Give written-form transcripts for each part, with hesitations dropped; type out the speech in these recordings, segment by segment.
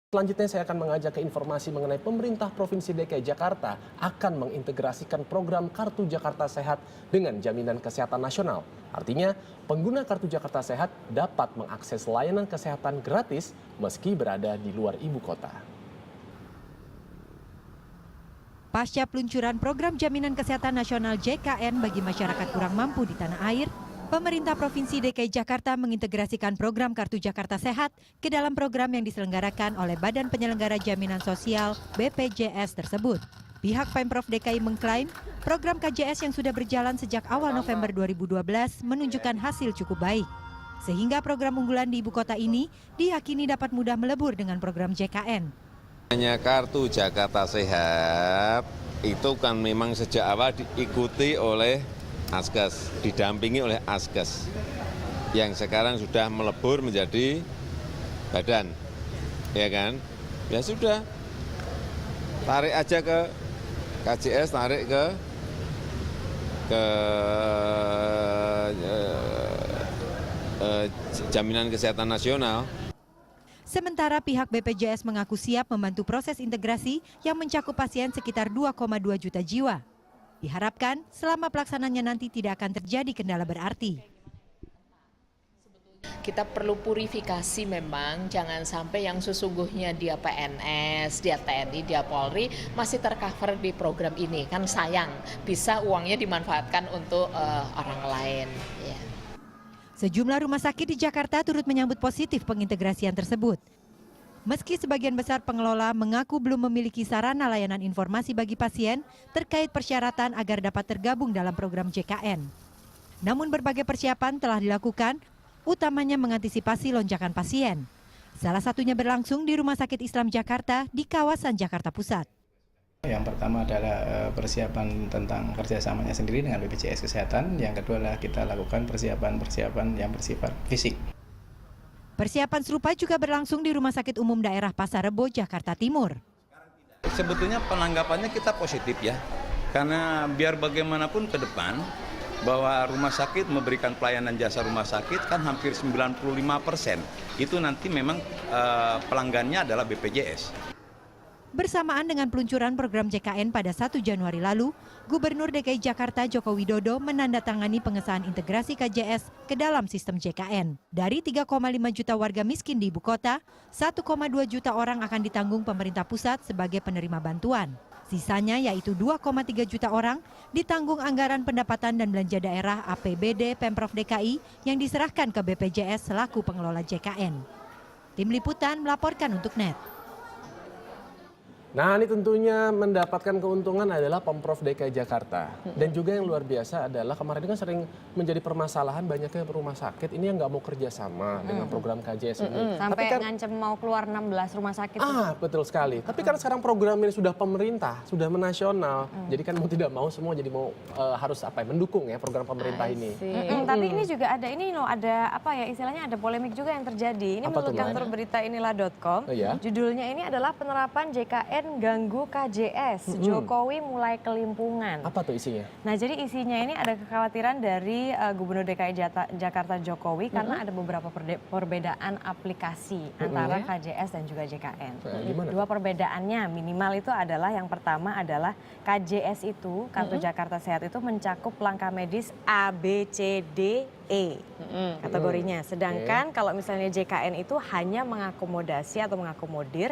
Selanjutnya saya akan mengajak ke informasi mengenai pemerintah Provinsi DKI Jakarta akan mengintegrasikan program Kartu Jakarta Sehat dengan Jaminan Kesehatan Nasional. Artinya, pengguna Kartu Jakarta Sehat dapat mengakses layanan kesehatan gratis meski berada di luar ibu kota. Pasca peluncuran program Jaminan Kesehatan Nasional JKN bagi masyarakat kurang mampu di tanah air, pemerintah Provinsi DKI Jakarta mengintegrasikan program Kartu Jakarta Sehat ke dalam program yang diselenggarakan oleh Badan Penyelenggara Jaminan Sosial BPJS tersebut. Pihak Pemprov DKI mengklaim program KJS yang sudah berjalan sejak awal November 2012 menunjukkan hasil cukup baik. Sehingga program unggulan di ibu kota ini diyakini dapat mudah melebur dengan program JKN. Hanya Kartu Jakarta Sehat itu kan memang sejak awal diikuti oleh Askes, didampingi oleh Askes yang sekarang sudah melebur menjadi badan, ya kan? Ya sudah, tarik aja ke KJS, tarik ke Jaminan Kesehatan Nasional. Sementara pihak BPJS mengaku siap membantu proses integrasi yang mencakup pasien sekitar 2,2 juta jiwa. Diharapkan selama pelaksanaannya nanti tidak akan terjadi kendala berarti. Kita perlu purifikasi memang, jangan sampai yang sesungguhnya dia PNS, dia TNI, dia Polri masih tercover di program ini. Kan sayang, bisa uangnya dimanfaatkan untuk orang lain. Ya. Sejumlah rumah sakit di Jakarta turut menyambut positif pengintegrasian tersebut. Meski sebagian besar pengelola mengaku belum memiliki sarana layanan informasi bagi pasien terkait persyaratan agar dapat tergabung dalam program JKN. Namun berbagai persiapan telah dilakukan, utamanya mengantisipasi lonjakan pasien. Salah satunya berlangsung di Rumah Sakit Islam Jakarta di kawasan Jakarta Pusat. Yang pertama adalah persiapan tentang kerjasamanya sendiri dengan BPJS Kesehatan. Yang kedua adalah kita lakukan persiapan yang bersifat fisik. Persiapan serupa juga berlangsung di Rumah Sakit Umum Daerah Pasar Rebo, Jakarta Timur. Sebetulnya penanggapannya kita positif ya, karena biar bagaimanapun ke depan bahwa rumah sakit memberikan pelayanan jasa rumah sakit kan hampir 95%. Itu nanti memang pelanggannya adalah BPJS. Bersamaan dengan peluncuran program JKN pada 1 Januari lalu, Gubernur DKI Jakarta Joko Widodo menandatangani pengesahan integrasi KJS ke dalam sistem JKN. Dari 3,5 juta warga miskin di ibu kota, 1,2 juta orang akan ditanggung pemerintah pusat sebagai penerima bantuan. Sisanya yaitu 2,3 juta orang ditanggung anggaran pendapatan dan belanja daerah APBD Pemprov DKI yang diserahkan ke BPJS selaku pengelola JKN. Tim Liputan melaporkan untuk NET. Nah, ini tentunya mendapatkan keuntungan adalah Pemprov DKI Jakarta. Dan juga yang luar biasa adalah kemarin kan sering menjadi permasalahan banyaknya rumah sakit ini yang nggak mau kerjasama dengan program KJS ini. Sampai Tapi kan, ngancem mau keluar 16 rumah sakit. betul sekali. Tapi kan sekarang program ini sudah pemerintah, sudah menasional. Jadi kan mau tidak mau semua jadi mau harus mendukung ya program pemerintah ini. Tapi ini juga ada istilahnya ada polemik juga yang terjadi. Ini Apa menurut tuh, kantor berita inilah.com. Oh, ya? Judulnya ini adalah penerapan JKN ganggu KJS. Jokowi mulai kelimpungan. Apa tuh isinya? Nah, jadi isinya ini ada kekhawatiran dari Gubernur DKI Jakarta Jokowi karena ada beberapa perbedaan aplikasi antara KJS dan juga JKN. Gimana? Dua perbedaannya minimal itu adalah yang pertama adalah KJS itu, Kartu Jakarta Sehat itu mencakup langkah medis A, B, C, D, E kategorinya. Sedangkan kalau misalnya JKN itu hanya mengakomodasi atau mengakomodir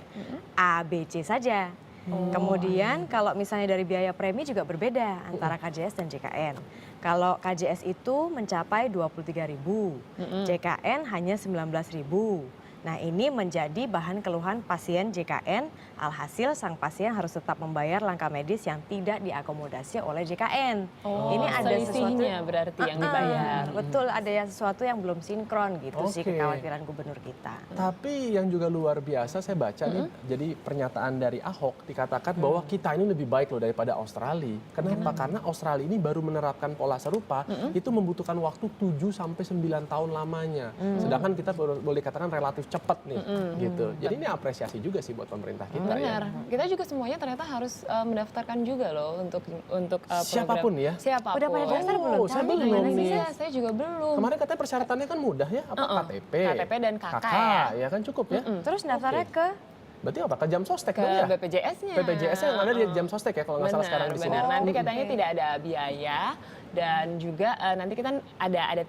A, B, C saja. Kemudian kalau misalnya dari biaya premi juga berbeda antara KJS dan JKN. Kalau KJS itu mencapai 23.000, JKN hanya 19.000. Nah, ini menjadi bahan keluhan pasien JKN, alhasil sang pasien harus tetap membayar langkah medis yang tidak diakomodasi oleh JKN. Ini ada sesuatu berarti yang dibayar. Betul, ada sesuatu yang belum sinkron gitu sih kekhawatiran gubernur kita. Tapi yang juga luar biasa saya baca nih, jadi pernyataan dari Ahok dikatakan bahwa kita ini lebih baik loh daripada Australia. Kenapa? Karena Australia ini baru menerapkan pola serupa, itu membutuhkan waktu 7 sampai 9 tahun lamanya. Sedangkan kita boleh katakan relatif cepat nih, gitu. Jadi ini apresiasi juga sih buat pemerintah kita. Benar. Kita juga semuanya ternyata harus mendaftarkan juga loh untuk siapapun program. ya. Siapapun. Udah pada daftar belum? Saya belum nih. Iya, saya juga belum. Kemarin katanya persyaratannya kan mudah ya, KTP. KTP dan KK ya kan cukup ya. Terus daftarnya ke Berarti apa? Ke jam sostek ke dong ya? BPJS-nya. BPJS yang ada di jam sostek ya kalau nggak salah sekarang di sini. Benar, nanti katanya Oke. tidak ada biaya dan juga nanti kita ada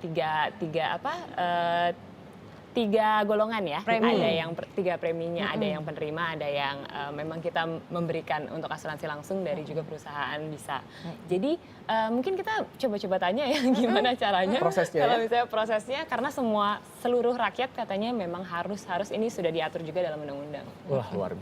tiga golongan ya. Premi. Ada yang tiga preminya, ada yang penerima, ada yang memang kita memberikan untuk asuransi langsung dari juga perusahaan bisa. Jadi mungkin kita coba-coba tanya ya gimana caranya. Prosesnya Kalau ya? misalnya prosesnya karena seluruh rakyat katanya memang harus ini sudah diatur juga dalam undang-undang. Wah, luar biasa.